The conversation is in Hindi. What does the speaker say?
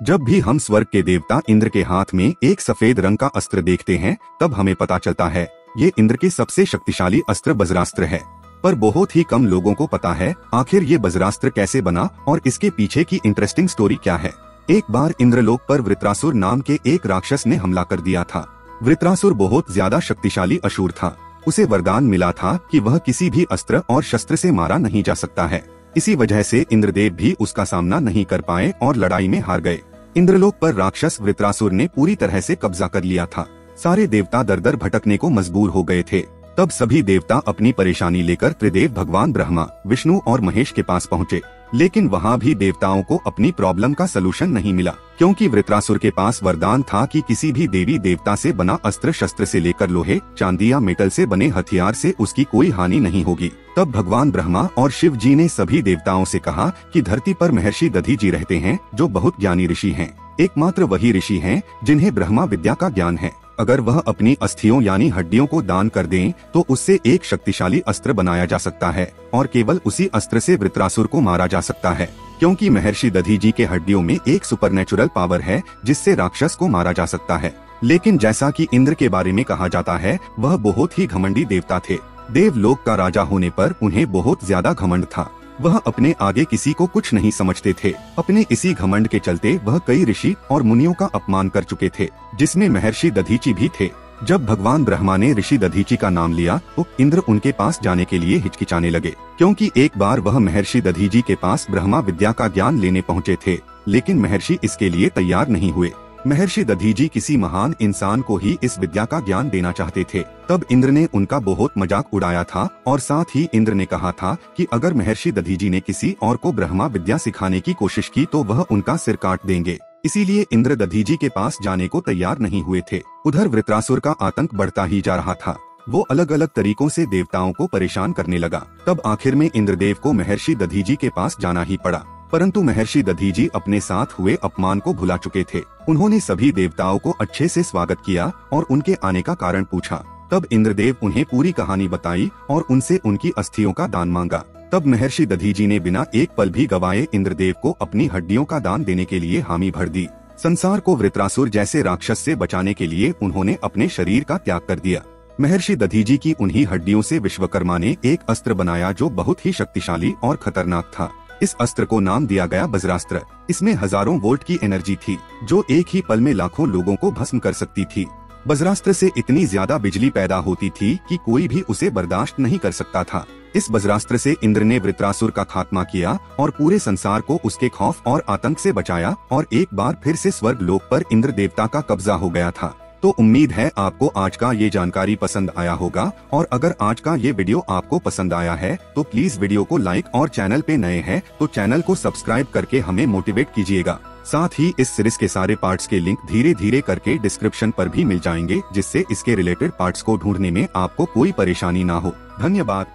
जब भी हम स्वर्ग के देवता इंद्र के हाथ में एक सफेद रंग का अस्त्र देखते हैं तब हमें पता चलता है ये इंद्र के सबसे शक्तिशाली अस्त्र वज्रास्त्र है। पर बहुत ही कम लोगों को पता है आखिर ये वज्रास्त्र कैसे बना और इसके पीछे की इंटरेस्टिंग स्टोरी क्या है। एक बार इंद्रलोक पर वृत्रासुर नाम के एक राक्षस ने हमला कर दिया था। वृत्रासुर बहुत ज्यादा शक्तिशाली असुर था। उसे वरदान मिला था कि वह किसी भी अस्त्र और शस्त्र से मारा नहीं जा सकता है। इसी वजह से इंद्रदेव भी उसका सामना नहीं कर पाए और लड़ाई में हार गए। इंद्रलोक पर राक्षस वृत्रासुर ने पूरी तरह से कब्जा कर लिया था। सारे देवता दर दर भटकने को मजबूर हो गए थे। तब सभी देवता अपनी परेशानी लेकर त्रिदेव भगवान ब्रह्मा, विष्णु और महेश के पास पहुँचे। लेकिन वहाँ भी देवताओं को अपनी प्रॉब्लम का सलूशन नहीं मिला, क्योंकि वृत्रासुर के पास वरदान था कि किसी भी देवी देवता से बना अस्त्र शस्त्र से लेकर लोहे, चांदी या मेटल से बने हथियार से उसकी कोई हानि नहीं होगी। तब भगवान ब्रह्मा और शिव जी ने सभी देवताओं से कहा कि धरती पर महर्षि दधि जी रहते हैं जो बहुत ज्ञानी ऋषि हैं। एकमात्र वही ऋषि हैं जिन्हें ब्रह्मा विद्या का ज्ञान है। अगर वह अपनी अस्थियों यानी हड्डियों को दान कर दें तो उससे एक शक्तिशाली अस्त्र बनाया जा सकता है और केवल उसी अस्त्र से वृत्रासुर को मारा जा सकता है, क्योंकि महर्षि दधि जी के हड्डियों में एक सुपरनेचुरल पावर है जिससे राक्षस को मारा जा सकता है। लेकिन जैसा कि इंद्र के बारे में कहा जाता है वह बहुत ही घमंडी देवता थे। देवलोक का राजा होने पर उन्हें बहुत ज्यादा घमंड था। वह अपने आगे किसी को कुछ नहीं समझते थे। अपने इसी घमंड के चलते वह कई ऋषि और मुनियों का अपमान कर चुके थे, जिसमें महर्षि दधीची भी थे। जब भगवान ब्रह्मा ने ऋषि दधीची का नाम लिया तो इंद्र उनके पास जाने के लिए हिचकिचाने लगे, क्योंकि एक बार वह महर्षि दधीची के पास ब्रह्मा विद्या का ज्ञान लेने पहुँचे थे, लेकिन महर्षि इसके लिए तैयार नहीं हुए। महर्षि दधीजी किसी महान इंसान को ही इस विद्या का ज्ञान देना चाहते थे। तब इंद्र ने उनका बहुत मजाक उड़ाया था और साथ ही इंद्र ने कहा था कि अगर महर्षि दधीजी ने किसी और को ब्रह्मा विद्या सिखाने की कोशिश की तो वह उनका सिर काट देंगे। इसीलिए इंद्र दधीजी के पास जाने को तैयार नहीं हुए थे। उधर वृत्रासुर का आतंक बढ़ता ही जा रहा था। वो अलग अलग तरीकों से देवताओं को परेशान करने लगा। तब आखिर में इंद्रदेव को महर्षि दधीजी के पास जाना ही पड़ा। परंतु महर्षि दधीजी अपने साथ हुए अपमान को भुला चुके थे। उन्होंने सभी देवताओं को अच्छे से स्वागत किया और उनके आने का कारण पूछा। तब इंद्रदेव उन्हें पूरी कहानी बताई और उनसे उनकी अस्थियों का दान मांगा। तब महर्षि दधीजी ने बिना एक पल भी गवाए इंद्रदेव को अपनी हड्डियों का दान देने के लिए हामी भर दी। संसार को वृत्रासुर जैसे राक्षस से बचाने के लिए उन्होंने अपने शरीर का त्याग कर दिया। महर्षि दधीजी की उन्हीं हड्डियों से विश्वकर्मा ने एक अस्त्र बनाया जो बहुत ही शक्तिशाली और खतरनाक था। इस अस्त्र को नाम दिया गया वज्रास्त्र। इसमें हजारों वोल्ट की एनर्जी थी जो एक ही पल में लाखों लोगों को भस्म कर सकती थी। वज्रास्त्र से इतनी ज्यादा बिजली पैदा होती थी कि कोई भी उसे बर्दाश्त नहीं कर सकता था। इस वज्रास्त्र से इंद्र ने वृत्रासुर का खात्मा किया और पूरे संसार को उसके खौफ और आतंक से बचाया और एक बार फिर से स्वर्ग लोक पर इंद्र देवता का कब्जा हो गया था। तो उम्मीद है आपको आज का ये जानकारी पसंद आया होगा, और अगर आज का ये वीडियो आपको पसंद आया है तो प्लीज वीडियो को लाइक और चैनल पे नए हैं तो चैनल को सब्सक्राइब करके हमें मोटिवेट कीजिएगा। साथ ही इस सीरीज के सारे पार्ट्स के लिंक धीरे धीरे करके डिस्क्रिप्शन पर भी मिल जाएंगे, जिससे इसके रिलेटेड पार्ट्स को ढूंढने में आपको कोई परेशानी ना हो। धन्यवाद।